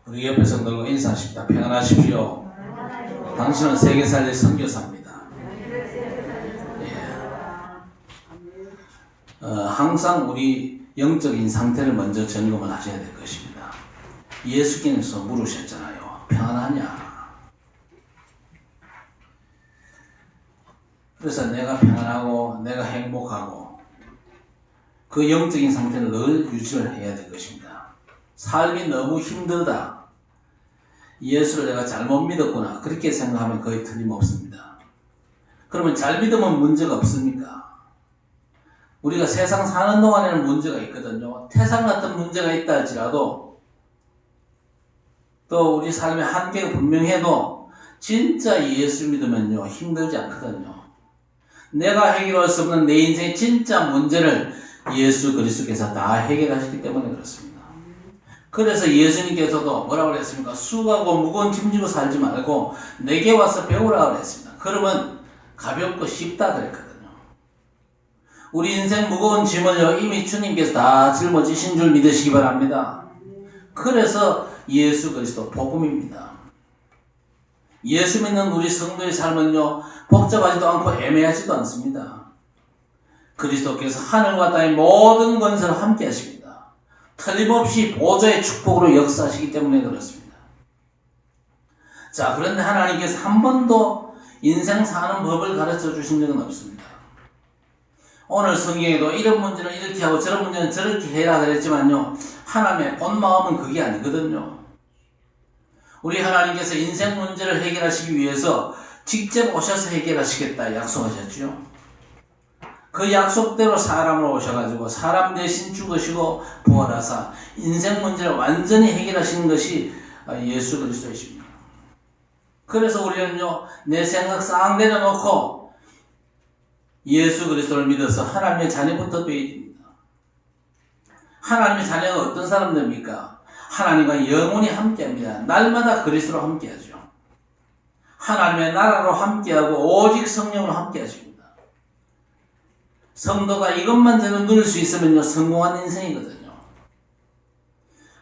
우리 옆에 성도가 인사하십니다. 평안하십시오. 당신은 세계 살릴 선교사입니다. 항상 우리 영적인 상태를 먼저 점검을 하셔야 될 것입니다. 예수께서 물으셨잖아요. 평안하냐? 그래서 내가 평안하고 내가 행복하고 그 영적인 상태를 늘 유지를 해야 될 것입니다. 삶이 너무 힘들다. 예수를 내가 잘못 믿었구나. 그렇게 생각하면 거의 틀림없습니다. 그러면 잘 믿으면 문제가 없습니까? 우리가 세상 사는 동안에는 문제가 있거든요. 태산 같은 문제가 있다 할지라도 또 우리 삶의 한계가 분명해도 진짜 예수 믿으면요 힘들지 않거든요. 내가 해결할 수 없는 내 인생의 진짜 문제를 예수 그리스도께서 다 해결하시기 때문에 그렇습니다. 그래서 예수님께서도 뭐라고 그랬습니까? 수고하고 무거운 짐 지고 살지 말고 내게 와서 배우라 그랬습니다. 그러면 가볍고 쉽다 그랬거든요. 우리 인생 무거운 짐을요 이미 주님께서 다 짊어지신 줄 믿으시기 바랍니다. 그래서 예수 그리스도 복음입니다. 예수 믿는 우리 성도의 삶은요 복잡하지도 않고 애매하지도 않습니다. 그리스도께서 하늘과 땅의 모든 권세를 함께 하십니다. 틀림없이 보좌의 축복으로 역사하시기 때문에 그렇습니다. 자, 그런데 하나님께서 한 번도 인생 사는 법을 가르쳐 주신 적은 없습니다. 오늘 성경에도 이런 문제는 이렇게 하고 저런 문제는 저렇게 해라 그랬지만요 하나님의 본 마음은 그게 아니거든요. 우리 하나님께서 인생 문제를 해결하시기 위해서 직접 오셔서 해결하시겠다 약속하셨죠. 그 약속대로 사람으로 오셔가지고 사람 대신 죽으시고 부활하사 인생 문제를 완전히 해결하시는 것이 예수 그리스도이십니다. 그래서 우리는요 내 생각 싹 내려놓고 예수 그리스도를 믿어서 하나님의 자녀부터 되어야 됩니다. 하나님의 자녀가 어떤 사람들입니까? 하나님과 영원히 함께합니다. 날마다 그리스도로 함께하죠. 하나님의 나라로 함께하고 오직 성령으로 함께하십니다. 성도가 이것만 제대로 누릴 수 있으면요 성공한 인생이거든요.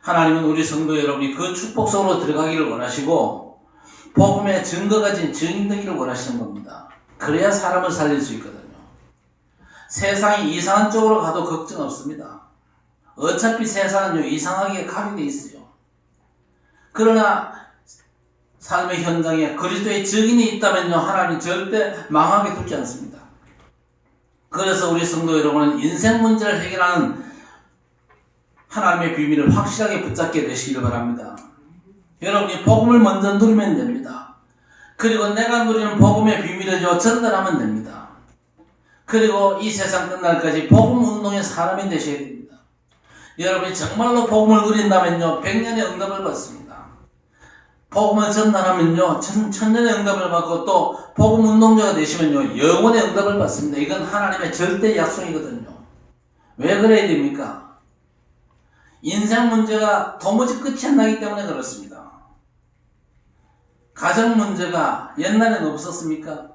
하나님은 우리 성도 여러분이 그 축복 속으로 들어가기를 원하시고 복음의 증거가 진 증인 되기를 원하시는 겁니다. 그래야 사람을 살릴 수 있거든요. 세상이 이상한 쪽으로 가도 걱정 없습니다. 어차피 세상은요 이상하게 가게 돼 있어요. 그러나 삶의 현장에 그리스도의 증인이 있다면요 하나님 절대 망하게 두지 않습니다. 그래서 우리 성도 여러분은 인생 문제를 해결하는 하나님의 비밀을 확실하게 붙잡게 되시기를 바랍니다. 여러분이 복음을 먼저 누리면 됩니다. 그리고 내가 누리는 복음의 비밀을요 전달하면 됩니다. 그리고 이 세상 끝날까지 복음 운동의 사람이 되셔야 됩니다. 여러분이 정말로 복음을 누린다면요 100년의 응답을 받습니다. 복음을 전달하면요 천년의 응답을 받고 또 복음 운동자가 되시면요 영원의 응답을 받습니다. 이건 하나님의 절대 약속이거든요. 왜 그래야 됩니까? 인생 문제가 도무지 끝이 안 나기 때문에 그렇습니다. 가정 문제가 옛날엔 없었습니까?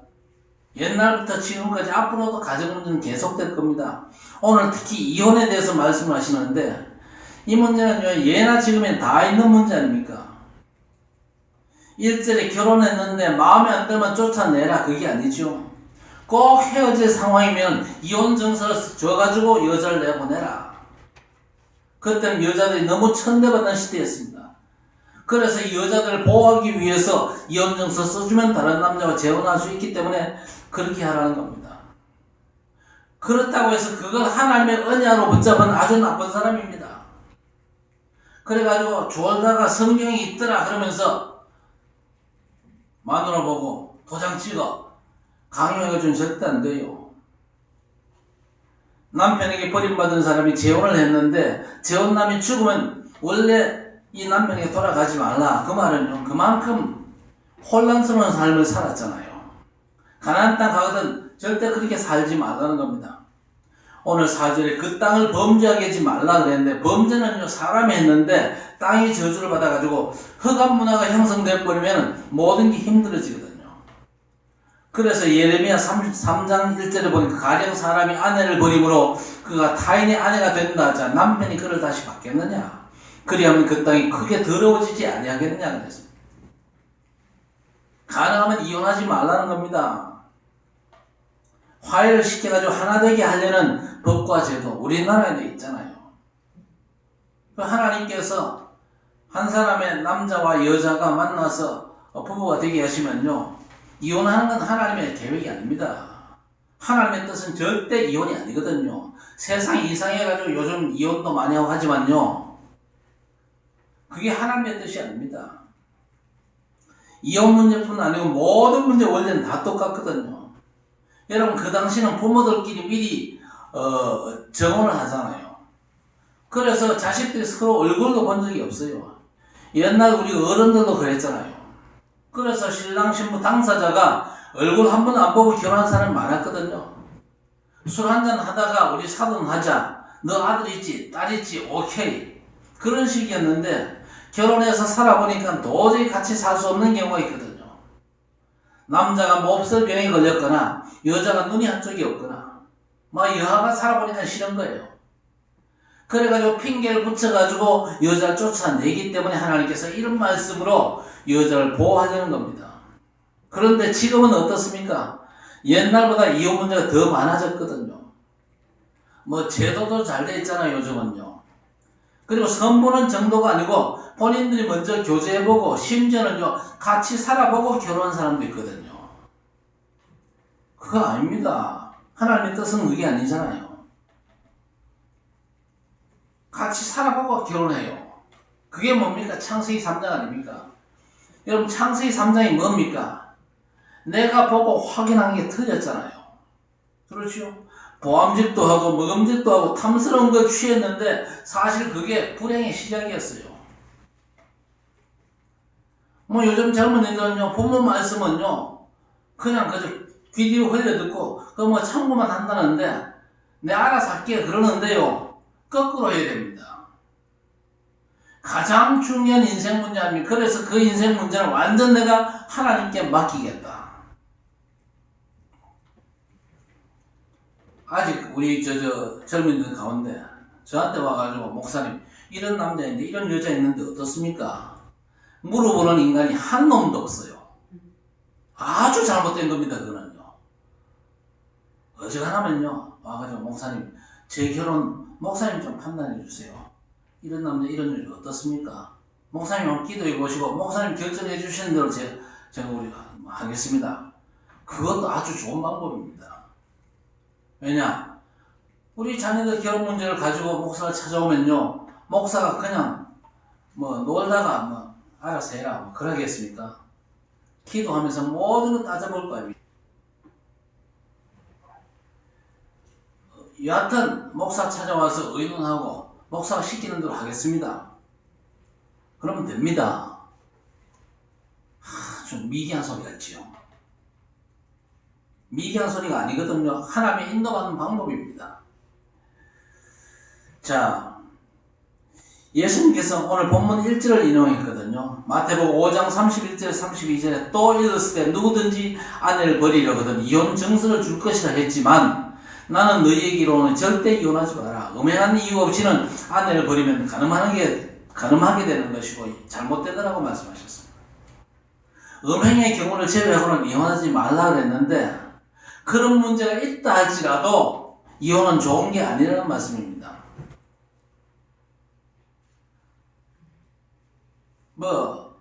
옛날부터 지금까지 앞으로도 가정 문제는 계속될 겁니다. 오늘 특히 이혼에 대해서 말씀을 하시는데 이 문제는요 예나 지금에 다 있는 문제 아닙니까? 일절에 결혼했는데 마음에 안 들면 쫓아내라 그게 아니죠. 꼭 헤어질 상황이면 이혼 증서를 줘가지고 여자를 내보내라. 그때는 여자들이 너무 천대받는 시대였습니다. 그래서 이 여자들을 보호하기 위해서 이혼 증서 써주면 다른 남자와 재혼할 수 있기 때문에 그렇게 하라는 겁니다. 그렇다고 해서 그걸 하나님의 언약으로 붙잡은 아주 나쁜 사람입니다. 그래가지고 졸다가 성경이 있더라 그러면서 마누라 보고 도장 찍어 강요해가지고는 절대 안 돼요. 남편에게 버림받은 사람이 재혼을 했는데 재혼남이 죽으면 원래 이 남편에게 돌아가지 말라. 그 말은요 그만큼 혼란스러운 삶을 살았잖아요. 가나안 땅 가거든 절대 그렇게 살지 말라는 겁니다. 오늘 4절에 그 땅을 범죄하게 하지 말라 그랬는데 범죄는요 사람이 했는데 땅이 저주를 받아가지고 흑암 문화가 형성돼 버리면 모든 게 힘들어지거든요. 그래서 예레미야 33장 1절에 보니까 가령 사람이 아내를 버림으로 그가 타인의 아내가 된다 하자 남편이 그를 다시 받겠느냐? 그리하면 그 땅이 크게 더러워지지 아니하겠느냐 그랬습니다. 가능하면 이혼하지 말라는 겁니다. 화해를 시켜가지고 하나 되게 하려는 법과 제도 우리나라에도 있잖아요. 하나님께서 한 사람의 남자와 여자가 만나서 부부가 되게 하시면요, 이혼하는 건 하나님의 계획이 아닙니다. 하나님의 뜻은 절대 이혼이 아니거든요. 세상이 이상해가지고 요즘 이혼도 많이 하고 하지만요, 그게 하나님의 뜻이 아닙니다. 이혼 문제뿐 아니고 모든 문제 원리는 다 똑같거든요. 여러분, 그 당시는 부모들끼리 미리 정혼을 하잖아요. 그래서 자식들이 서로 얼굴도 본 적이 없어요. 옛날 우리 어른들도 그랬잖아요. 그래서 신랑 신부 당사자가 얼굴 한 번 안 보고 결혼한 사람이 많았거든요. 술 한잔 하다가 우리 사돈하자, 너 아들 있지 딸 있지 오케이, 그런 식이었는데 결혼해서 살아보니까 도저히 같이 살 수 없는 경우가 있거든요. 남자가 몹쓸 병에 걸렸거나 여자가 눈이 한쪽이 없거나 막 여하가 살아보니까 싫은 거예요. 그래가지고 핑계를 붙여가지고 여자를 쫓아내기 때문에 하나님께서 이런 말씀으로 여자를 보호하려는 겁니다. 그런데 지금은 어떻습니까? 옛날보다 이혼 문제가 더 많아졌거든요. 뭐 제도도 잘 돼 있잖아요, 요즘은요. 그리고 선보는 정도가 아니고 본인들이 먼저 교제해보고 심지어는요 같이 살아보고 결혼한 사람도 있거든요. 그거 아닙니다. 하나님의 뜻은 그게 아니잖아요. 같이 살아보고 결혼해요. 그게 뭡니까? 창세기 3장 아닙니까? 여러분, 창세기 3장이 뭡니까? 내가 보고 확인한 게 틀렸잖아요. 그렇죠? 보암직도 하고 먹음직도 하고 탐스러운 거 취했는데 사실 그게 불행의 시작이었어요. 뭐 요즘 젊은이들은요, 부모 말씀은요 그냥 그저 귀 뒤로 흘려듣고 그 뭐 참고만 한다는데 내 알아서 할게 그러는데요, 거꾸로 해야 됩니다. 가장 중요한 인생 문제 아닙니까? 그래서 그 인생 문제는 완전 내가 하나님께 맡기겠다. 아직 우리 젊은이들 가운데 저한테 와가지고 목사님 이런 남자인데 이런 여자 있는데 어떻습니까? 물어보는 인간이 한 놈도 없어요. 아주 잘못된 겁니다. 그거는요. 어지간하면요 와가지고 목사님 제 결혼 목사님 좀 판단해 주세요. 이런 남자 이런 여자 어떻습니까? 목사님 한번 기도해 보시고 목사님 결정해 주시는 대로 제가 우리가 하겠습니다. 그것도 아주 좋은 방법입니다. 왜냐? 우리 자녀들 결혼 문제를 가지고 목사가 찾아오면요, 목사가 그냥 뭐 놀다가 뭐 알아서 해라 뭐 그러겠습니까? 기도하면서 모든 거 따져볼 거 아닙니까? 여하튼 목사 찾아와서 의논하고 목사가 시키는 대로 하겠습니다. 그러면 됩니다. 좀 미개한 소리 같지요. 미개한 소리가 아니거든요. 하나님의 인도받는 방법입니다. 자, 예수님께서 오늘 본문 1절을 인용했거든요. 마태복음 5장 31절 32절에 또 이르시되 누구든지 아내를 버리려거든 이혼 증서를 줄 것이라 했지만 나는 너희에게 이르노니 절대 이혼하지 마라. 음행한 이유 없이는 아내를 버리면 가늠하게 되는 것이고 잘못되더라고 말씀하셨습니다. 음행의 경우를 제외하고는 이혼하지 말라 그랬는데 그런 문제가 있다 할지라도 이혼은 좋은 게 아니라는 말씀입니다. 뭐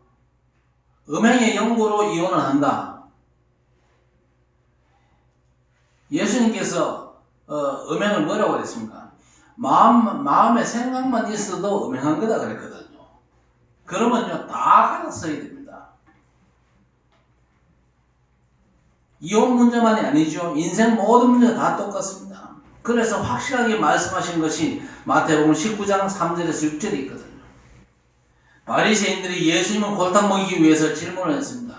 음행의 영구로 이혼을 한다. 예수님께서 음행을 뭐라고 그랬습니까? 마음의 생각만 있어도 음행한 거다 그랬거든요. 그러면요 다 갈아써야 됩니다. 이혼 문제만이 아니죠. 인생 모든 문제가 다 똑같습니다. 그래서 확실하게 말씀하신 것이 마태복음 19장 3절에서 6절에 있거든요. 바리새인들이 예수님을 골탕 먹이기 위해서 질문을 했습니다.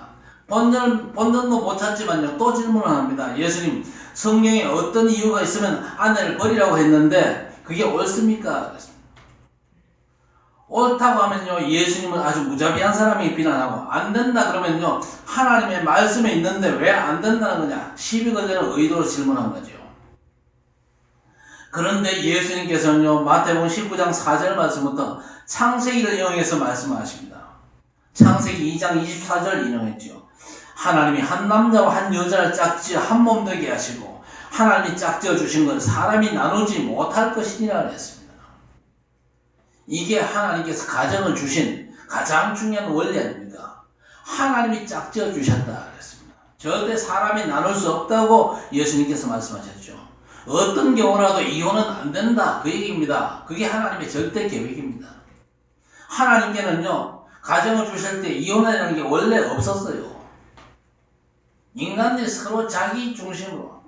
본전도 못 찾지만요 또 질문을 합니다. 예수님, 성경에 어떤 이유가 있으면 아내를 버리라고 했는데 그게 옳습니까? 그랬습니다. 옳다고 하면요 예수님은 아주 무자비한 사람이 비난하고, 안 된다 그러면요 하나님의 말씀에 있는데 왜 안 된다는 거냐, 시비 걸려는 의도로 질문한 거죠. 그런데 예수님께서는요, 마태복음 19장 4절 말씀부터 창세기를 인용해서 말씀하십니다. 창세기 2장 24절 인용했죠. 하나님이 한 남자와 한 여자를 짝지어 한 몸 되게 하시고 하나님이 짝지어 주신 걸 사람이 나누지 못할 것이니라 그랬습니다. 이게 하나님께서 가정을 주신 가장 중요한 원리 아닙니까? 하나님이 짝지어 주셨다 그랬습니다. 절대 사람이 나눌 수 없다고 예수님께서 말씀하셨죠. 어떤 경우라도 이혼은 안 된다 그 얘기입니다. 그게 하나님의 절대 계획입니다. 하나님께는요, 가정을 주실 때 이혼이라는 게 원래 없었어요. 인간들이 서로 자기 중심으로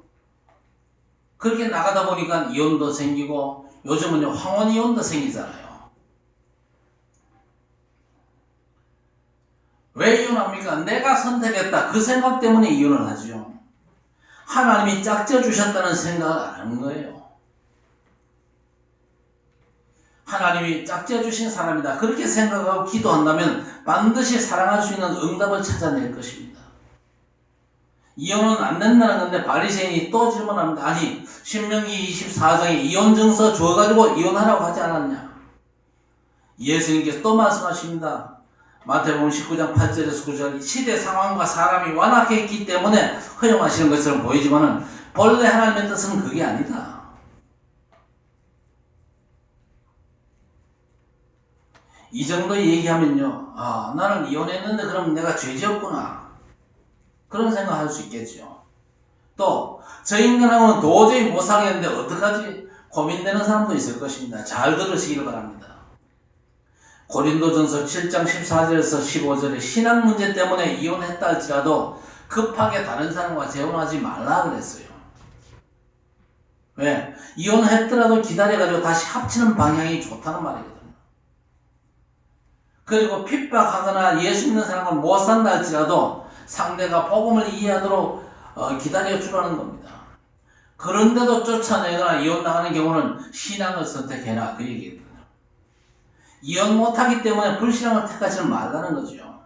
그렇게 나가다 보니까 이혼도 생기고 요즘은요 황혼 이혼도 생기잖아요. 왜 이혼합니까? 내가 선택했다 그 생각 때문에 이혼을 하죠. 하나님이 짝져 주셨다는 생각을 안 하는 거예요. 하나님이 짝져 주신 사람이다 그렇게 생각하고 기도한다면 반드시 사랑할 수 있는 응답을 찾아낼 것입니다. 이혼은 안 된다는 건데 바리새인이 또 질문합니다. 아니 신명기 24장에 이혼 증서 줘가지고 이혼하라고 하지 않았냐? 예수님께서 또 말씀하십니다. 마태복음 19장 8절에서 9절 시대 상황과 사람이 완악했기 때문에 허용하시는 것처럼 보이지만 본래 하나님의 뜻은 그게 아니다. 이 정도 얘기하면요, 아 나는 이혼했는데 그럼 내가 죄지었구나 그런 생각할 수 있겠죠. 또 저 인간하고는 도저히 못 살겠는데 어떡하지 고민되는 사람도 있을 것입니다. 잘 들으시길 바랍니다. 고린도전서 7장 14절에서 15절에 신앙 문제 때문에 이혼했다 할지라도 급하게 다른 사람과 재혼하지 말라 그랬어요. 왜? 이혼했더라도 기다려가지고 다시 합치는 방향이 좋다는 말이거든요. 그리고 핍박하거나 예수 믿는 사람과 못 산다 할지라도 상대가 복음을 이해하도록 기다려주라는 겁니다. 그런데도 쫓아내거나 이혼당하는 경우는 신앙을 선택해라 그 얘기거든요. 이혼 못하기 때문에 불신앙을 택하지 말라는 거죠.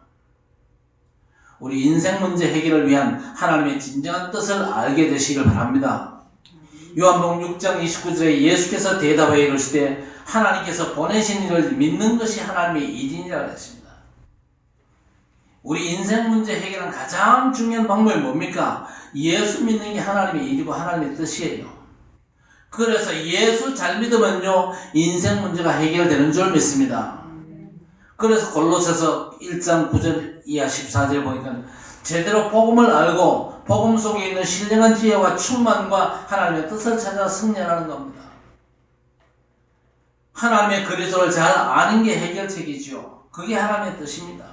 우리 인생 문제 해결을 위한 하나님의 진정한 뜻을 알게 되시길 바랍니다. 요한복음 6장 29절에 예수께서 대답하여 이르시되 하나님께서 보내신 이를 믿는 것이 하나님의 일이니라 했습니다. 우리 인생 문제 해결한 가장 중요한 방법이 뭡니까? 예수 믿는 게 하나님의 일이고 하나님의 뜻이에요. 그래서 예수 잘 믿으면요 인생 문제가 해결되는 줄 믿습니다. 그래서 골로새서 1장 9절 이하 14절 보니까 제대로 복음을 알고 복음 속에 있는 신령한 지혜와 충만과 하나님의 뜻을 찾아 승리하는 겁니다. 하나님의 그리스도를 잘 아는 게 해결책이죠. 그게 하나님의 뜻입니다.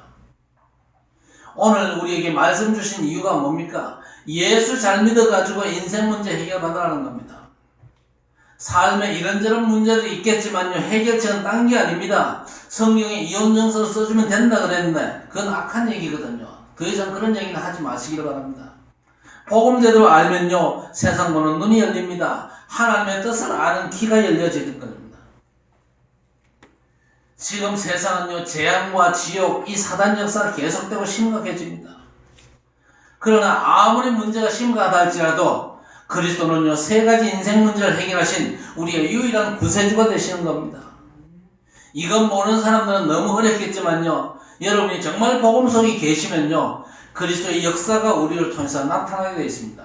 오늘 우리에게 말씀 주신 이유가 뭡니까? 예수 잘 믿어가지고 인생 문제 해결받으라는 겁니다. 삶에 이런저런 문제도 있겠지만요 해결책은 딴 게 아닙니다. 성경에 이혼증서를 써주면 된다 그랬는데 그건 악한 얘기거든요. 더 이상 그런 얘기는 하지 마시기를 바랍니다. 복음 제대로 알면요 세상 보는 눈이 열립니다. 하나님의 뜻을 아는 귀가 열려지는 겁니다. 지금 세상은요 재앙과 지옥 이 사단 역사가 계속되고 심각해집니다. 그러나 아무리 문제가 심각하다 할지라도 그리스도는요 세 가지 인생 문제를 해결하신 우리의 유일한 구세주가 되시는 겁니다. 이건 모르는 사람들은 너무 어렵겠지만요 여러분이 정말 복음 속에 계시면요 그리스도의 역사가 우리를 통해서 나타나게 되어 있습니다.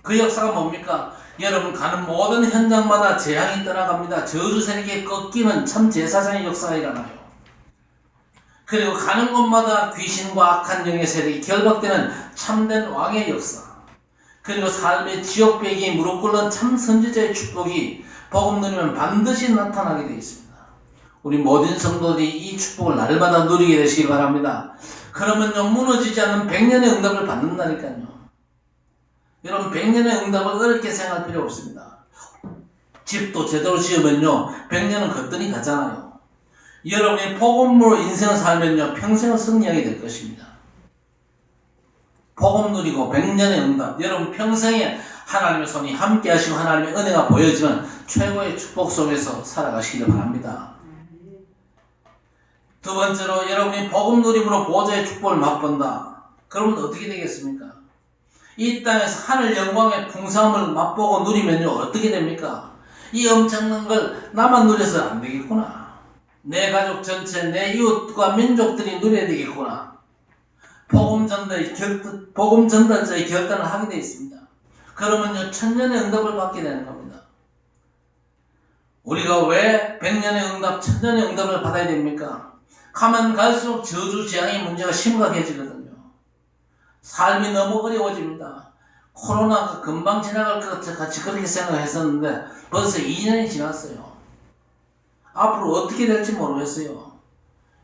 그 역사가 뭡니까? 여러분 가는 모든 현장마다 재앙이 떠나갑니다. 저주 세력에 꺾이는 참 제사장의 역사가 일어나요. 그리고 가는 곳마다 귀신과 악한 영의 세력이 결박되는 참된 왕의 역사, 그리고 삶의 지옥배기에 무릎 꿇는 참 선지자의 축복이 복음 누리면 반드시 나타나게 되어 있습니다. 우리 모든 성도들이 이 축복을 날마다 누리게 되시기 바랍니다. 그러면요 무너지지 않는 100년의 응답을 받는다니까요. 여러분 100년의 응답을 어렵게 생각할 필요 없습니다. 집도 제대로 지으면요 100년은 거뜬히 가잖아요. 여러분이 복음으로 인생을 살면요 평생을 승리하게 될 것입니다. 복음 누리고 100년의 응답, 여러분 평생에 하나님의 손이 함께 하시고 하나님의 은혜가 보여지는 최고의 축복 속에서 살아가시길 바랍니다. 두 번째로 여러분이 복음 누림으로 보좌의 축복을 맛본다. 그러면 어떻게 되겠습니까? 이 땅에서 하늘 영광의 풍성함을 맛보고 누리면요 어떻게 됩니까? 이 엄청난 걸 나만 누려서 안 되겠구나. 내 가족 전체, 내 이웃과 민족들이 누려야 되겠구나. 복음 전달자의 결단을 하게 되어 있습니다. 그러면요, 천년의 응답을 받게 되는 겁니다. 우리가 왜 백년의 응답, 천년의 응답을 받아야 됩니까? 가면 갈수록 저주 재앙의 문제가 심각해지거든요. 삶이 너무 어려워집니다. 코로나가 금방 지나갈 것 같이 그렇게 생각했었는데 벌써 2년이 지났어요. 앞으로 어떻게 될지 모르겠어요.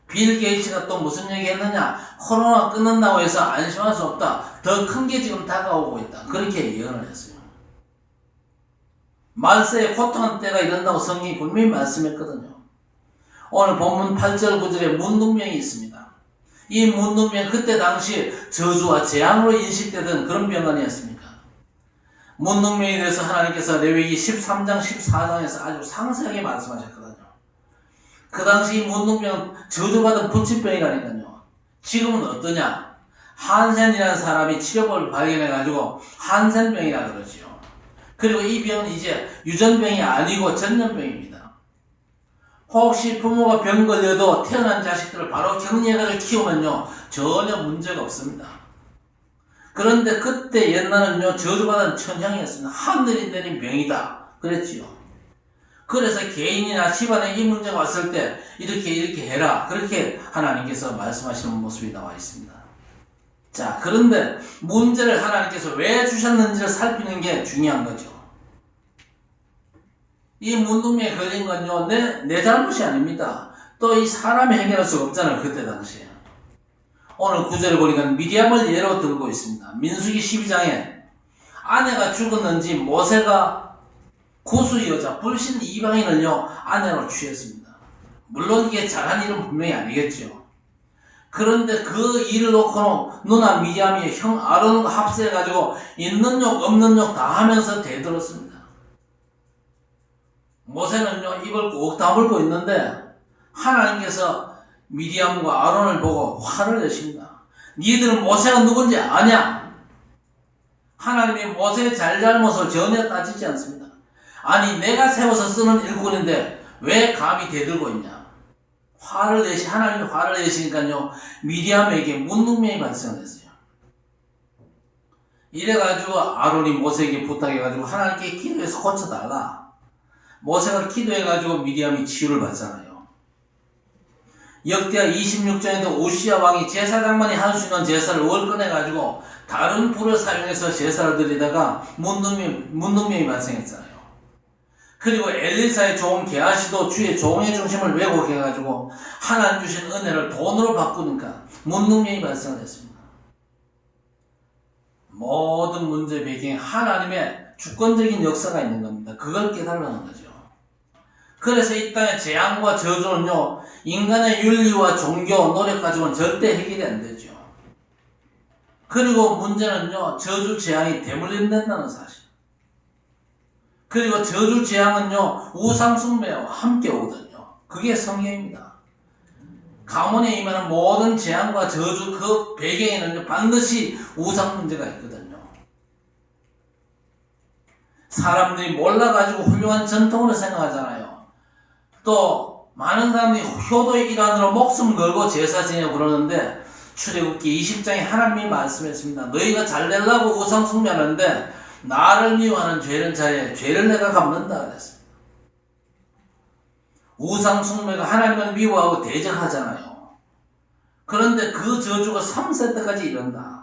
빌 게이츠가 또 무슨 얘기 했느냐? 코로나 끊는다고 해서 안심할 수 없다. 더 큰 게 지금 다가오고 있다. 그렇게 예언을 했어요. 말세에 고통한 때가 이른다고 성경이 분명히 말씀했거든요. 오늘 본문 8절 9절에 문둥병이 있습니다. 이 문둥병 그때 당시 저주와 재앙으로 인식되던 그런 병 아니었습니까? 문둥병에 대해서 하나님께서 레위기 13장 14장에서 아주 상세하게 말씀하셨거든요. 그 당시 이 문둥병은 저주받은 불치병이라니까요. 지금은 어떠냐? 한센이라는 사람이 치료법을 발견해가지고 한센병이라 그러지요. 그리고 이 병은 이제 유전병이 아니고 전염병입니다. 혹시 부모가 병 걸려도 태어난 자식들을 바로 격리해가지고 키우면요, 전혀 문제가 없습니다. 그런데 그때 옛날은요, 저주받은 천향이었습니다. 하늘이 내린 병이다. 그랬지요. 그래서 개인이나 집안에 이 문제가 왔을 때 이렇게 해라. 그렇게 하나님께서 말씀하시는 모습이 나와 있습니다. 자, 그런데 문제를 하나님께서 왜 주셨는지를 살피는 게 중요한 거죠. 이 문둥병에 걸린 건요, 내 잘못이 아닙니다. 또 이 사람이 해결할 수가 없잖아요, 그때 당시에. 오늘 구절에 보니까 미디암을 예로 들고 있습니다. 민수기 12장에 아내가 죽었는지 모세가 고수 여자, 불신 이방인을요, 아내로 취했습니다. 물론 이게 잘한 일은 분명히 아니겠죠. 그런데 그 일을 놓고는 누나 미디암이 형 아론과 합세해가지고 있는 욕 없는 욕 다 하면서 대들었습니다. 모세는요, 입을 꼭 다물고 있는데 하나님께서 미디암과 아론을 보고 화를 내십니다. 니들은 모세가 누군지 아냐? 하나님이 모세의 잘잘못을 전혀 따지지 않습니다. 아니, 내가 세워서 쓰는 일꾼인데 왜 감히 대들고 있냐? 하나님이 화를 내시니까요, 미디암에게 문둥병이 발생했어요. 이래가지고 아론이 모세에게 부탁해가지고 하나님께 기도해서 고쳐달라. 모세가 기도해가지고 미디암이 치유를 받잖아요. 역대하 26장에도 우시야 왕이 제사장만이 할 수 있는 제사를 월권해가지고 다른 불을 사용해서 제사를 드리다가 문둥병이 발생했잖아요. 그리고 엘리사의 종 게하시도 주의 종의 중심을 왜곡해가지고 하나님 주신 은혜를 돈으로 바꾸니까 문둥병이 발생했습니다. 모든 문제 배경에 하나님의 주권적인 역사가 있는 겁니다. 그걸 깨달으는 거죠. 그래서 이 땅의 재앙과 저주는요, 인간의 윤리와 종교, 노력 가지고는 절대 해결이 안 되죠. 그리고 문제는요, 저주 재앙이 대물림된다는 사실. 그리고 저주 재앙은요, 우상 숭배와 함께 오거든요. 그게 성경입니다. 가문에 임하는 모든 재앙과 저주 그 배경에는 반드시 우상 문제가 있거든요. 사람들이 몰라가지고 훌륭한 전통으로 생각하잖아요. 또 많은 사람들이 효도의 일환으로 목숨 걸고 제사 지내고 그러는데 출애굽기 20장에 하나님이 말씀했습니다. 너희가 잘 되려고 우상 숭배하는데 나를 미워하는 죄는 자에 죄를 내가 갚는다 그랬습니다. 우상 숭배가 하나님을 미워하고 대적하잖아요. 그런데 그 저주가 3세 때까지 이른다.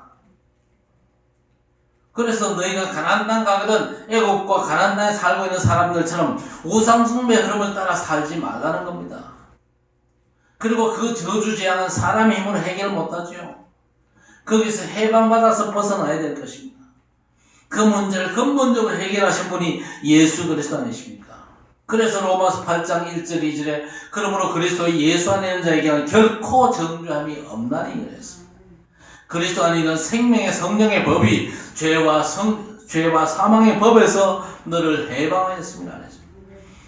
그래서 너희가 가나안 땅 가거든 애굽과 가나안 땅에 살고 있는 사람들처럼 우상 숭배 흐름을 따라 살지 말라는 겁니다. 그리고 그 저주 재앙은 사람의 힘으로 해결 못하죠. 거기서 해방받아서 벗어나야 될 것입니다. 그 문제를 근본적으로 해결하신 분이 예수 그리스도 아니십니까? 그래서 로마서 8장 1절 2절에 그러므로 그리스도 예수 안에 있는 자에게는 결코 정죄함이 없나니 그랬습니다. 그리스도 안에 있는 생명의 성령의 법이 죄와 사망의 법에서 너를 해방하였습니다.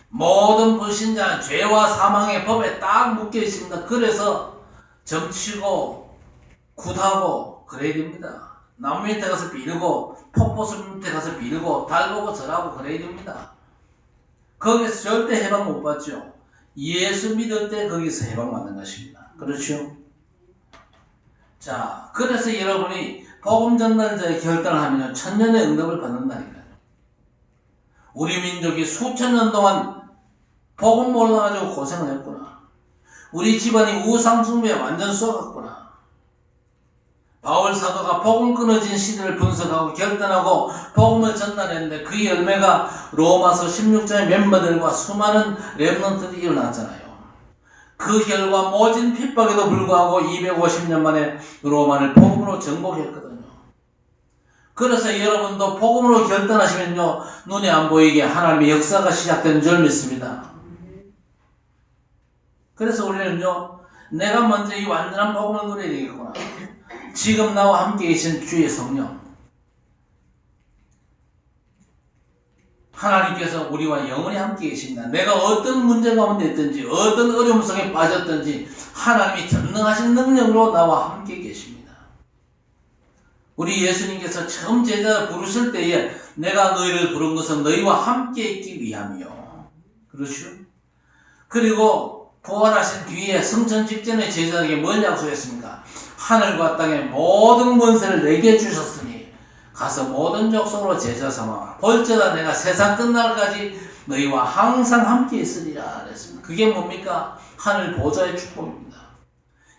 모든 불신자는 죄와 사망의 법에 딱 묶여 있습니다. 그래서 점치고 굿하고 그래야 됩니다. 나무 밑에 가서 빌고 폭포수 밑에 가서 빌고 달 보고 절하고 그래야 됩니다. 거기서 절대 해방 못 받죠. 예수 믿을 때 거기서 해방받는 것입니다. 그렇죠? 자, 그래서 여러분이 복음 전달자의 결단을 하면 천년의 응답을 받는다니까요. 우리 민족이 수천 년 동안 복음 몰라가지고 고생을 했구나. 우리 집안이 우상숭배에 완전 쏘갔구나. 바울 사도가 복음 끊어진 시대를 분석하고 결단하고 복음을 전달했는데 그 열매가 로마서 16장의 멤버들과 수많은 렘넌트들이 일어났잖아요. 그 결과 모진 핍박에도 불구하고 250년 만에 로마를 복음으로 정복했거든요. 그래서 여러분도 복음으로 결단하시면요, 눈에 안 보이게 하나님의 역사가 시작되는 줄 믿습니다. 그래서 우리는요, 내가 먼저 이 완전한 복음을 누려야 되겠구나. 지금 나와 함께 계신 주의 성령, 하나님께서 우리와 영원히 함께 계십니다. 내가 어떤 문제 가운데 있든지 어떤 어려움 속에 빠졌든지 하나님이 전능하신 능력으로 나와 함께 계십니다. 우리 예수님께서 처음 제자를 부르실 때에 내가 너희를 부른 것은 너희와 함께 있기 위함이요. 그렇죠? 그리고 부활하신 뒤에 승천 직전에 제자에게 뭘 약속했습니까? 하늘과 땅의 모든 권세를 내게 주셨으니 가서 모든 족속으로 제자 삼아 볼지어다 내가 세상 끝날까지 너희와 항상 함께 있으리라 그랬습니다. 그게 뭡니까? 하늘 보좌의 축복입니다.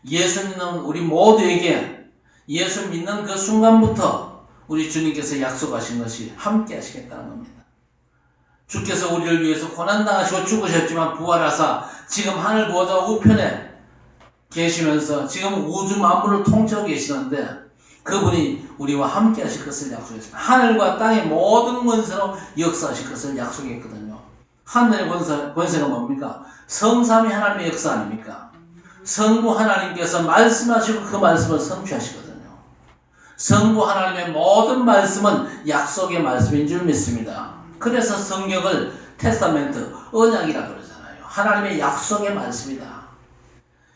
예수 믿는 우리 모두에게 예수 믿는 그 순간부터 우리 주님께서 약속하신 것이 함께 하시겠다는 겁니다. 주께서 우리를 위해서 고난당하시고 죽으셨지만 부활하사 지금 하늘 보좌 우편에 계시면서 지금 우주 만물을 통치하고 계시는데 그분이 우리와 함께 하실 것을 약속했습니다. 하늘과 땅의 모든 권세로 역사하실 것을 약속했거든요. 하늘의 권세가 뭡니까? 성삼위 하나님의 역사 아닙니까? 성부 하나님께서 말씀하시고 그 말씀을 성취하시거든요. 성부 하나님의 모든 말씀은 약속의 말씀인 줄 믿습니다. 그래서 성경을 테스타멘트, 언약이라 그러잖아요. 하나님의 약속의 말씀이다.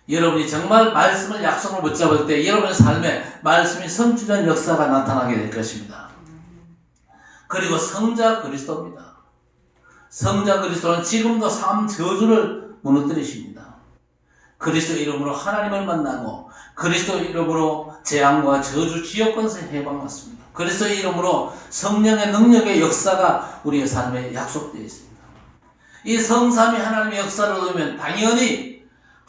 여러분이 정말 말씀을 약속을 붙잡을 때 여러분의 삶에 말씀이 성취된 역사가 나타나게 될 것입니다. 그리고 성자 그리스도입니다. 성자 그리스도는 지금도 삶 저주를 무너뜨리십니다. 그리스도 이름으로 하나님을 만나고 그리스도 이름으로 재앙과 저주 지역권에서 해방받습니다. 그리스도 이름으로 성령의 능력의 역사가 우리의 삶에 약속되어 있습니다. 이 성삼위 하나님의 역사를 놓으면 당연히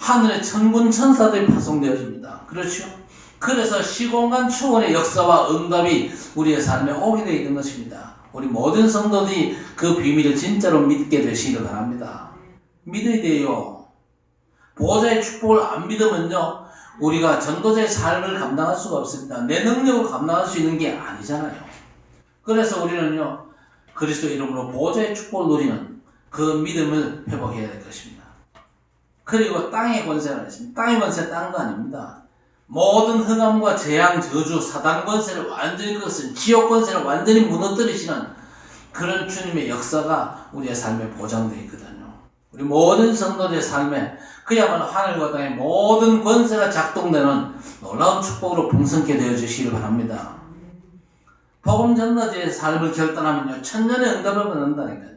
하늘의 천군 천사들이 파송되어집니다. 그렇죠? 그래서 시공간 초월의 역사와 응답이 우리의 삶에 오게 되어 있는 것입니다. 우리 모든 성도들이 그 비밀을 진짜로 믿게 되시기를 바랍니다. 믿어야 돼요. 보호자의 축복을 안 믿으면요, 우리가 전도자의 삶을 감당할 수가 없습니다. 내 능력으로 감당할 수 있는 게 아니잖아요. 그래서 우리는요, 그리스도 이름으로 보호자의 축복을 누리는 그 믿음을 회복해야 될 것입니다. 그리고 땅의 권세가 있습니다. 땅의 권세 딴 거 아닙니다. 모든 흑암과 재앙, 저주, 사단 권세를 완전히 끄신 지옥 권세를 완전히 무너뜨리시는 그런 주님의 역사가 우리의 삶에 보장되어 있거든요. 우리 모든 성도들의 삶에 그야말로 하늘과 땅의 모든 권세가 작동되는 놀라운 축복으로 풍성케 되어 주시길 바랍니다. 복음 전도자의 삶을 결단하면요, 천년의 응답을 받는다니까요.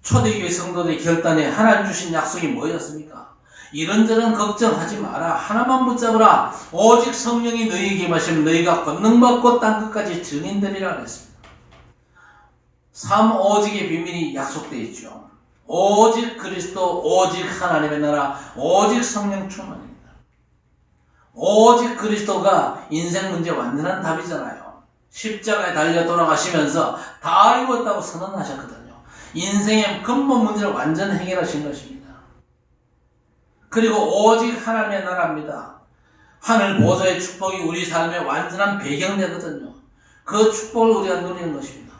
초대교회 성도들의 결단에 하나님 주신 약속이 뭐였습니까? 이런저런 걱정하지 마라. 하나만 붙잡으라. 오직 성령이 너희에게 임하시면 너희가 권능받고 땅끝까지 증인되리라 그랬습니다. 삼 오직의 비밀이 약속되어 있죠. 오직 그리스도, 오직 하나님의 나라, 오직 성령 충만입니다. 오직 그리스도가 인생 문제 완전한 답이잖아요. 십자가에 달려 돌아가시면서 다 이뤘다고 선언하셨거든요. 인생의 근본 문제를 완전 해결하신 것입니다. 그리고 오직 하나님의 나라입니다. 하늘 보좌의 축복이 우리 삶의 완전한 배경되거든요. 그 축복을 우리가 누리는 것입니다.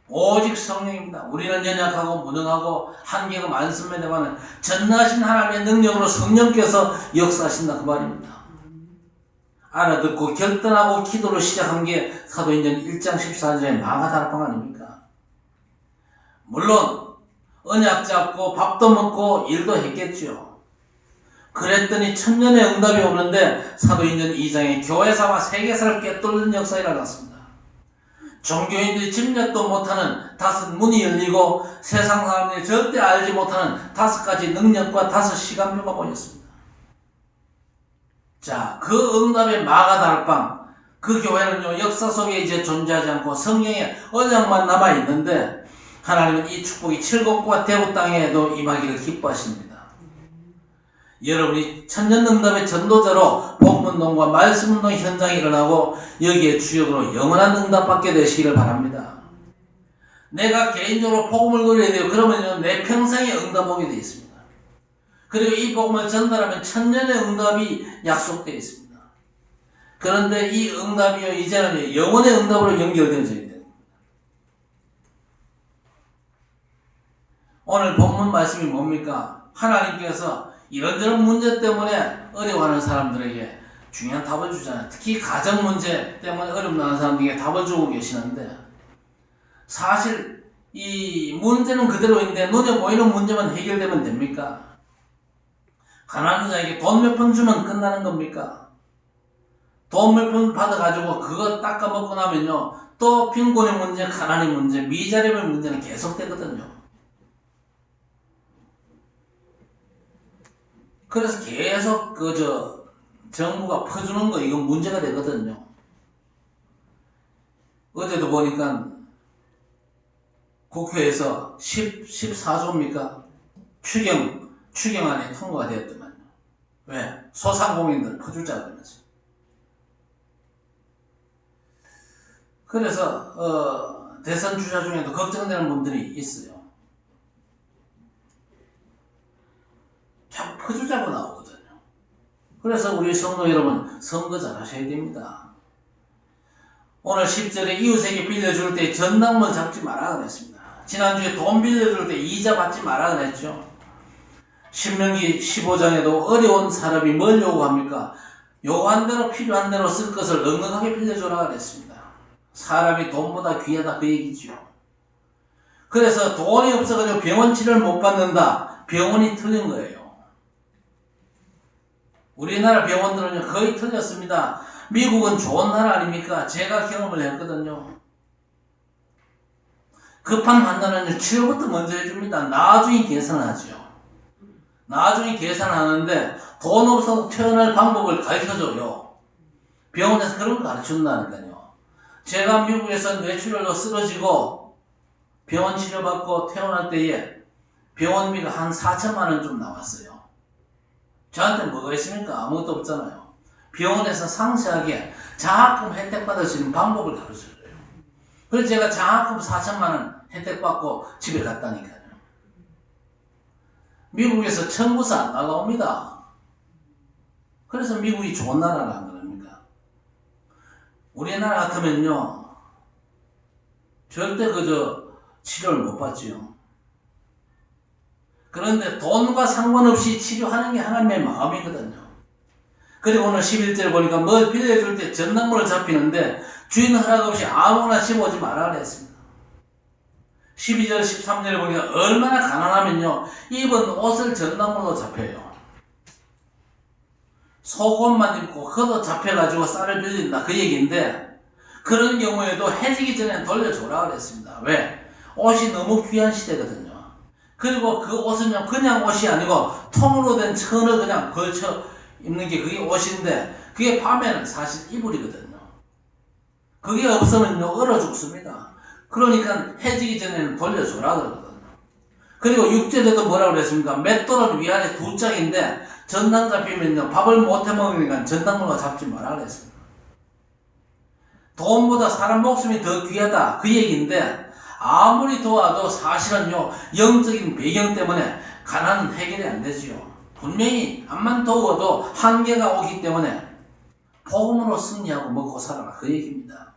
오직 성령입니다. 우리는 연약하고 무능하고 한계가 많습니다만 전능하신 하나님의 능력으로 성령께서 역사하신다 그 말입니다. 알아듣고 결단하고 기도를 시작한 게 사도행전 1장 14절의 마가다락방 아닙니까? 물론 언약 잡고 밥도 먹고 일도 했겠죠. 그랬더니 천년의 응답이 오는데 사도행전 2장에 교회사와 세계사를 꿰뚫는 역사가 일어났습니다. 종교인들이 짐작도 못하는 5 문이 열리고 세상 사람들이 절대 알지 못하는 5가지 능력과 5 시간표가 보였습니다. 자, 그 응답의 마가다락방, 그 교회는요, 역사 속에 이제 존재하지 않고 성경에 언약만 남아있는데, 하나님은 이 축복이 칠곡과 대구 땅에도 임하기를 기뻐하십니다. 여러분이 천년응답의 전도자로 복음운동과 말씀운동 현장이 일어나고 여기에 주역으로 영원한 응답받게 되시기를 바랍니다. 내가 개인적으로 복음을 누려야 돼요. 그러면요, 내 평생에 응답 오게 되어 있습니다. 그리고 이 복음을 전달하면 천년의 응답이 약속되어 있습니다. 그런데 이 응답이요, 이제는 영원의 응답으로 연결되어져야 돼요. 오늘 본문 말씀이 뭡니까? 하나님께서 이런저런 문제 때문에 어려워하는 사람들에게 중요한 답을 주잖아요. 특히 가정 문제 때문에 어렵다는 사람들에게 답을 주고 계시는데, 사실 이 문제는 그대로인데 눈에 보이는 문제만 해결되면 됩니까? 가난한 자에게 돈 몇 푼 주면 끝나는 겁니까? 돈 몇 푼 받아가지고 그거 닦아먹고 나면요, 또 빈곤의 문제, 가난의 문제, 미자립의 문제는 계속되거든요. 그래서 계속 정부가 퍼주는 거, 이건 문제가 되거든요. 어제도 보니까 국회에서 14조입니까? 추경안이 통과가 되었더만요. 왜? 소상공인들 퍼주자 그러면서. 그래서 대선 주자 중에도 걱정되는 분들이 있어요. 자꾸 퍼주자고 나오거든요. 그래서 우리 성도 여러분, 선거 잘 하셔야 됩니다. 오늘 10절에 이웃에게 빌려줄 때 전당물 잡지 마라 그랬습니다. 지난주에 돈 빌려줄 때 이자 받지 마라 그랬죠. 신명기 15장에도 어려운 사람이 뭘 요구합니까? 요구한 대로 필요한 대로 쓸 것을 넉넉하게 빌려줘라 그랬습니다. 사람이 돈보다 귀하다 그 얘기죠. 그래서 돈이 없어가지고 병원 치료를 못 받는다. 병원이 틀린 거예요. 우리나라 병원들은요, 거의 틀렸습니다. 미국은 좋은 나라 아닙니까? 제가 경험을 했거든요. 급한 환자는 치료부터 먼저 해줍니다. 나중에 계산하죠. 나중에 계산하는데 돈 없어도 퇴원할 방법을 가르쳐줘요. 병원에서 그런 거 가르쳐준다니까요. 제가 미국에서 뇌출혈로 쓰러지고 병원 치료받고 퇴원할 때에 병원비가 한 4천만 원 좀 나왔어요. 저한테 뭐가 있습니까? 아무것도 없잖아요. 병원에서 상세하게 장학금 혜택 받을 수 있는 방법을 가르쳐줘요. 그래서 제가 장학금 4천만 원 혜택 받고 집에 갔다니까요. 미국에서 청구서 안 나가옵니다. 그래서 미국이 좋은 나라라는 겁니까? 우리나라 같으면요, 절대 치료를 못 받지요. 그런데 돈과 상관없이 치료하는 게 하나님의 마음이거든요. 그리고 오늘 11절 보니까 뭘 빌려줄 때 전당물을 잡히는데 주인 허락 없이 아무나 집어오지 말라 그랬습니다. 12절 13절에 보니까 얼마나 가난하면요, 입은 옷을 전당물로 잡혀요. 속옷만 입고 겉옷 잡혀가지고 쌀을 빌린다 그 얘기인데, 그런 경우에도 해지기 전에 돌려줘라 그랬습니다. 왜? 옷이 너무 귀한 시대거든요. 그리고 그 옷은요, 그냥 옷이 아니고 통으로 된 천을 그냥 걸쳐 입는 게 그게 옷인데, 그게 밤에는 사실 이불이거든요. 그게 없으면요, 얼어 죽습니다. 그러니까 해지기 전에는 돌려줘라 그러거든요. 그리고 6절에도 뭐라고 그랬습니까? 맷돌은 위아래 2짝인데 전당 잡히면요, 밥을 못 해먹으니까 전당물로 잡지 마라 그랬습니다. 돈보다 사람 목숨이 더 귀하다 그 얘기인데, 아무리 도와도 사실은요, 영적인 배경 때문에 가난은 해결이 안 되지요. 분명히 암만 도워도 한계가 오기 때문에 복음으로 승리하고 먹고 살아라 그 얘기입니다.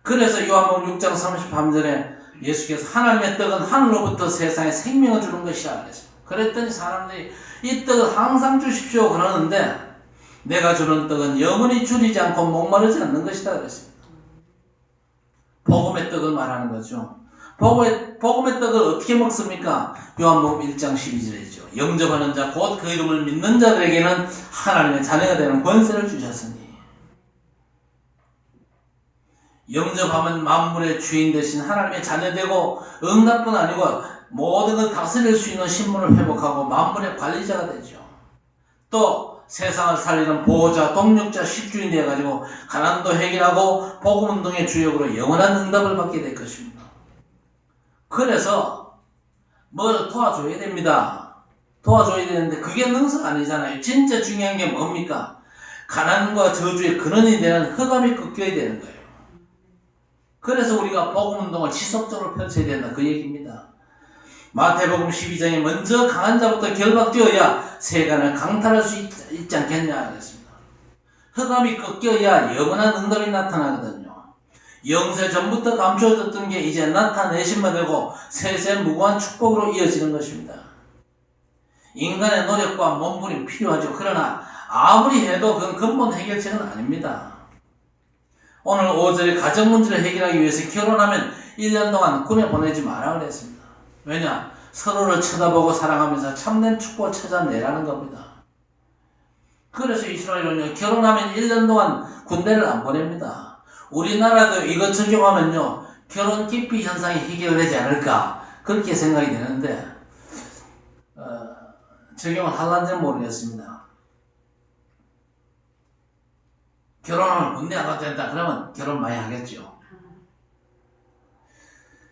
그래서 요한복음 6장 33절에 예수께서 하나님의 떡은 하늘로부터 세상에 생명을 주는 것이라 그랬습니다. 그랬더니 사람들이 이 떡을 항상 주십시오 그러는데, 내가 주는 떡은 영원히 줄이지 않고 목마르지 않는 것이다 그랬습니다. 복음의 떡을 말하는 거죠. 복음의 떡을 어떻게 먹습니까? 요한복음 1장 12절이죠. 영접하는 자 곧 그 이름을 믿는 자들에게는 하나님의 자녀가 되는 권세를 주셨으니. 영접하면 만물의 주인 되신 하나님의 자녀되고 응답뿐 아니고 모든 걸 다스릴 수 있는 신분을 회복하고 만물의 관리자가 되죠. 또 세상을 살리는 보호자, 동력자, 십주인 되어가지고 가난도 해결하고 복음운동의 주역으로 영원한 응답을 받게 될 것입니다. 그래서 뭘 도와줘야 됩니다. 도와줘야 되는데 그게 능사가 아니잖아요. 진짜 중요한 게 뭡니까? 가난과 저주의 근원이 되는 흑암이 꺾여야 되는 거예요. 그래서 우리가 복음운동을 지속적으로 펼쳐야 된다 그 얘기입니다. 마태복음 12장에 먼저 강한 자부터 결박되어야 세간을 강탈할 수 있지 않겠냐 하겠습니다. 흑암이 꺾여야 영원한 응답이 나타나거든요. 영세 전부터 감추어졌던 게 이제 나타내심만 되고 세세 무고한 축복으로 이어지는 것입니다. 인간의 노력과 몸부림 필요하죠. 그러나 아무리 해도 그건 근본 해결책은 아닙니다. 오늘 5절에 가정 문제를 해결하기 위해서 결혼하면 1년 동안 군에 보내지 마라 그랬습니다. 왜냐? 서로를 쳐다보고 사랑하면서 참된 축복을 찾아내라는 겁니다. 그래서 이스라엘은요, 결혼하면 1년 동안 군대를 안 보냅니다. 우리나라도 이거 적용하면요, 결혼 기피 현상이 해결되지 않을까, 그렇게 생각이 되는데, 적용을 할란지는 모르겠습니다. 결혼하면 군대 안 가도 된다. 그러면 결혼 많이 하겠죠.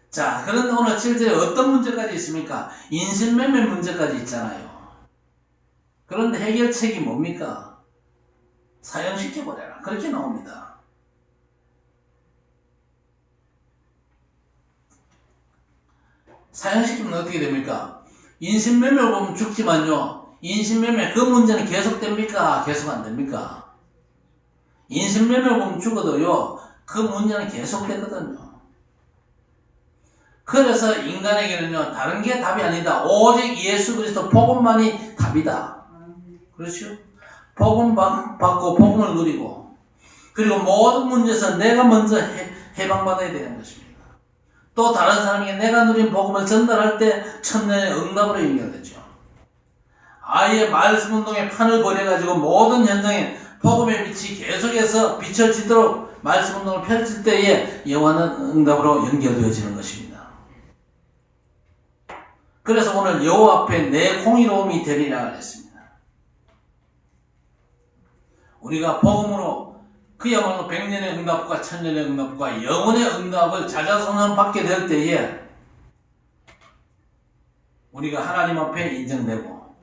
자, 그런데 오늘 실제로 어떤 문제까지 있습니까? 인신매매 문제까지 있잖아요. 그런데 해결책이 뭡니까? 사형시켜버려라. 그렇게 나옵니다. 사형시키면 어떻게 됩니까? 인신매매를 보면 죽지만요. 인신매매 그 문제는 계속됩니까? 계속 안 됩니까? 인신매매를 보면 죽어도요. 그 문제는 계속되거든요. 그래서 인간에게는요, 다른 게 답이 아니다. 오직 예수 그리스도 복음만이 답이다. 그렇죠? 복음 받고 복음을 누리고, 그리고 모든 문제에서 내가 먼저 해방받아야 되는 것입니다. 또 다른 사람에게 내가 누린 복음을 전달할 때 천년의 응답으로 연결되죠. 아예 말씀 운동에 판을 벌여가지고 모든 현장에 복음의 빛이 계속해서 비춰지도록 말씀 운동을 펼칠 때에 영원한 응답으로 연결되어지는 것입니다. 그래서 오늘 여호와 앞에 내 공의로움이 되리라 그랬습니다. 우리가 복음으로 그야말로 100년의 응답과 1000년의 응답과 영원의 응답을 자자손손 받게 될 때에 우리가 하나님 앞에 인정되고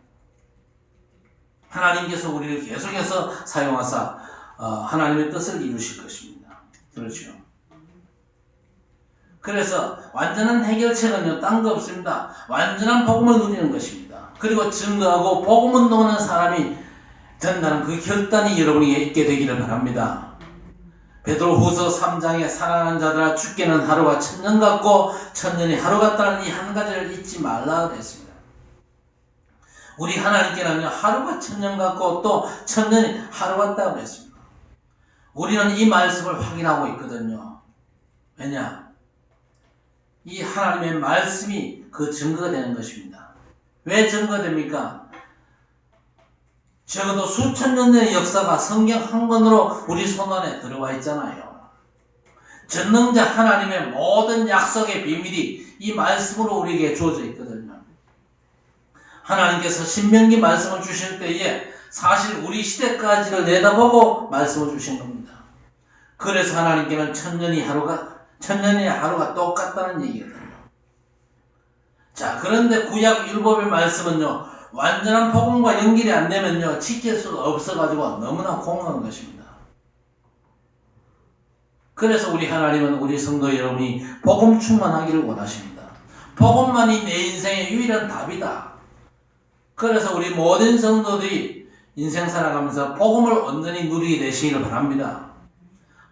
하나님께서 우리를 계속해서 사용하사 하나님의 뜻을 이루실 것입니다. 그렇죠? 그래서 완전한 해결책은요, 딴 거 없습니다. 완전한 복음을 누리는 것입니다. 그리고 증거하고 복음 운동하는 사람이 된다는 그 결단이 여러분에게 있게 되기를 바랍니다. 베드로후서 3장에 사랑하는 자들아 죽게는 하루가 1000년 같고 1000년이 하루 같다는 이 한 가지를 잊지 말라 그랬습니다. 우리 하나님께는요, 하루가 1000년 같고 또 1000년이 하루 같다고 그랬습니다. 우리는 이 말씀을 확인하고 있거든요. 왜냐? 이 하나님의 말씀이 그 증거가 되는 것입니다. 왜 증거가 됩니까? 적어도 수천 년 전의 역사가 성경 한 권으로 우리 손 안에 들어와 있잖아요. 전능자 하나님의 모든 약속의 비밀이 이 말씀으로 우리에게 주어져 있거든요. 하나님께서 신명기 말씀을 주실 때에 사실 우리 시대까지를 내다보고 말씀을 주신 겁니다. 그래서 하나님께는 천년이 하루가 똑같다는 얘기거든요. 자, 그런데 구약 율법의 말씀은요, 완전한 복음과 연결이 안 되면요, 지킬 수가 없어가지고 너무나 공허한 것입니다. 그래서 우리 하나님은 우리 성도 여러분이 복음 충만하기를 원하십니다. 복음만이 내 인생의 유일한 답이다. 그래서 우리 모든 성도들이 인생 살아가면서 복음을 온전히 누리게 되시기를 바랍니다.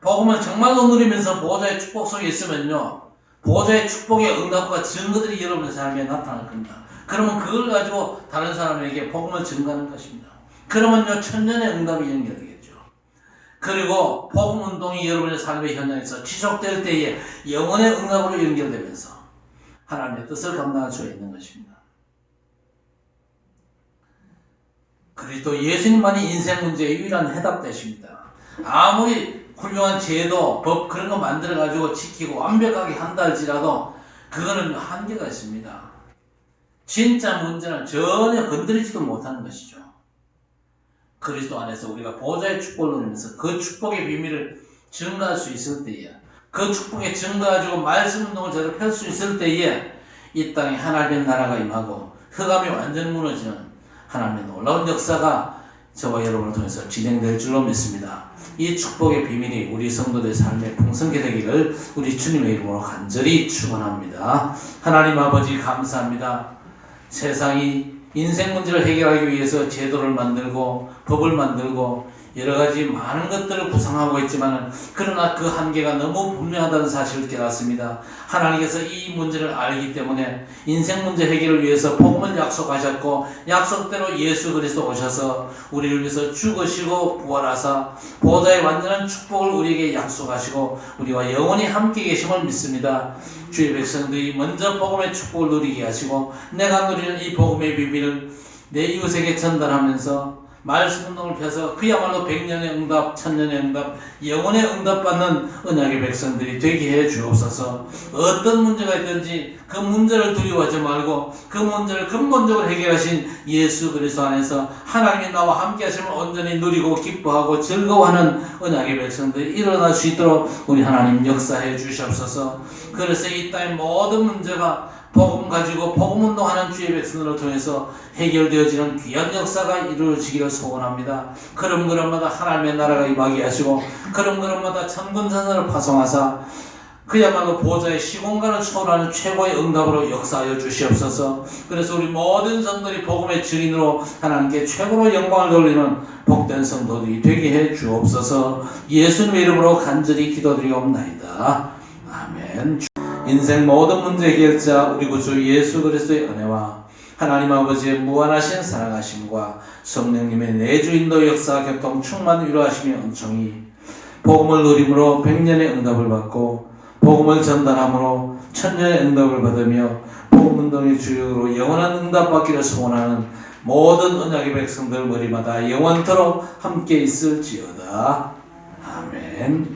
복음을 정말로 누리면서 보호자의 축복 속에 있으면요, 보호자의 축복의 응답과 증거들이 여러분의 삶에 나타날 겁니다. 그러면 그걸 가지고 다른 사람에게 복음을 증거하는 것입니다. 그러면요, 천년의 응답이 연결되겠죠. 그리고 복음 운동이 여러분의 삶의 현장에서 지속될 때에 영원의 응답으로 연결되면서 하나님의 뜻을 감당할 수 있는 것입니다. 그리스도 예수님만이 인생 문제의 유일한 해답 되십니다. 아무리 훌륭한 제도, 법 그런 거 만들어가지고 지키고 완벽하게 한다 할지라도 그거는 한계가 있습니다. 진짜 문제는 전혀 건드리지도 못하는 것이죠. 그리스도 안에서 우리가 보좌의 축복을 누리면서 그 축복의 비밀을 증가할 수 있을 때에, 그 축복에 증가가지고 말씀 운동을 제대로 펼 수 있을 때에 이 땅에 하나님의 나라가 임하고 흑암이 완전히 무너지는 하나님의 놀라운 역사가 저와 여러분을 통해서 진행될 줄로 믿습니다. 이 축복의 비밀이 우리 성도들의 삶에 풍성하게 되기를 우리 주님의 이름으로 간절히 축원합니다. 하나님 아버지 감사합니다. 세상이 인생 문제를 해결하기 위해서 제도를 만들고 법을 만들고 여러 가지 많은 것들을 구상하고 있지만 그러나 그 한계가 너무 분명하다는 사실을 깨닫습니다. 하나님께서 이 문제를 알기 때문에 인생 문제 해결을 위해서 복음을 약속하셨고 약속대로 예수 그리스도 오셔서 우리를 위해서 죽으시고 부활하사 보좌의 완전한 축복을 우리에게 약속하시고 우리와 영원히 함께 계심을 믿습니다. 주의 백성들이 먼저 복음의 축복을 누리게 하시고 내가 누리는 이 복음의 비밀을 내 이웃에게 전달하면서 말씀 운동을 펴서 그야말로 100년의 응답, 1000년의 응답, 영원의 응답받는 언약의 백성들이 되게 해 주옵소서. 어떤 문제가 있든지 그 문제를 두려워하지 말고 그 문제를 근본적으로 해결하신 예수 그리스도 안에서 하나님이 나와 함께 하심을 온전히 누리고 기뻐하고 즐거워하는 언약의 백성들이 일어날 수 있도록 우리 하나님 역사해 주시옵소서. 그래서 이 땅의 모든 문제가 복음 가지고 복음 운동하는 주의 백성들을 통해서 해결되어지는 귀한 역사가 이루어지기를 소원합니다. 걸음걸음마다 하나님의 나라가 임하게 하시고 걸음걸음마다 천군천사를 파송하사 그야말로 보좌의 시공간을 초월하는 최고의 응답으로 역사하여 주시옵소서. 그래서 우리 모든 성도들이 복음의 증인으로 하나님께 최고로 영광을 돌리는 복된 성도들이 되게 해 주옵소서. 예수님의 이름으로 간절히 기도드리옵나이다. 아멘. 인생 모든 문제 해결자 우리 구주 예수 그리스도의 은혜와 하나님 아버지의 무한하신 사랑하심과 성령님의 내주 인도 역사 교통 충만 위로하심의 은총이 복음을 누림으로 100년의 응답을 받고 복음을 전달함으로 1000년의 응답을 받으며 복음 운동의 주역으로 영원한 응답 받기를 소원하는 모든 언약의 백성들 머리마다 영원토록 함께 있을지어다. 아멘.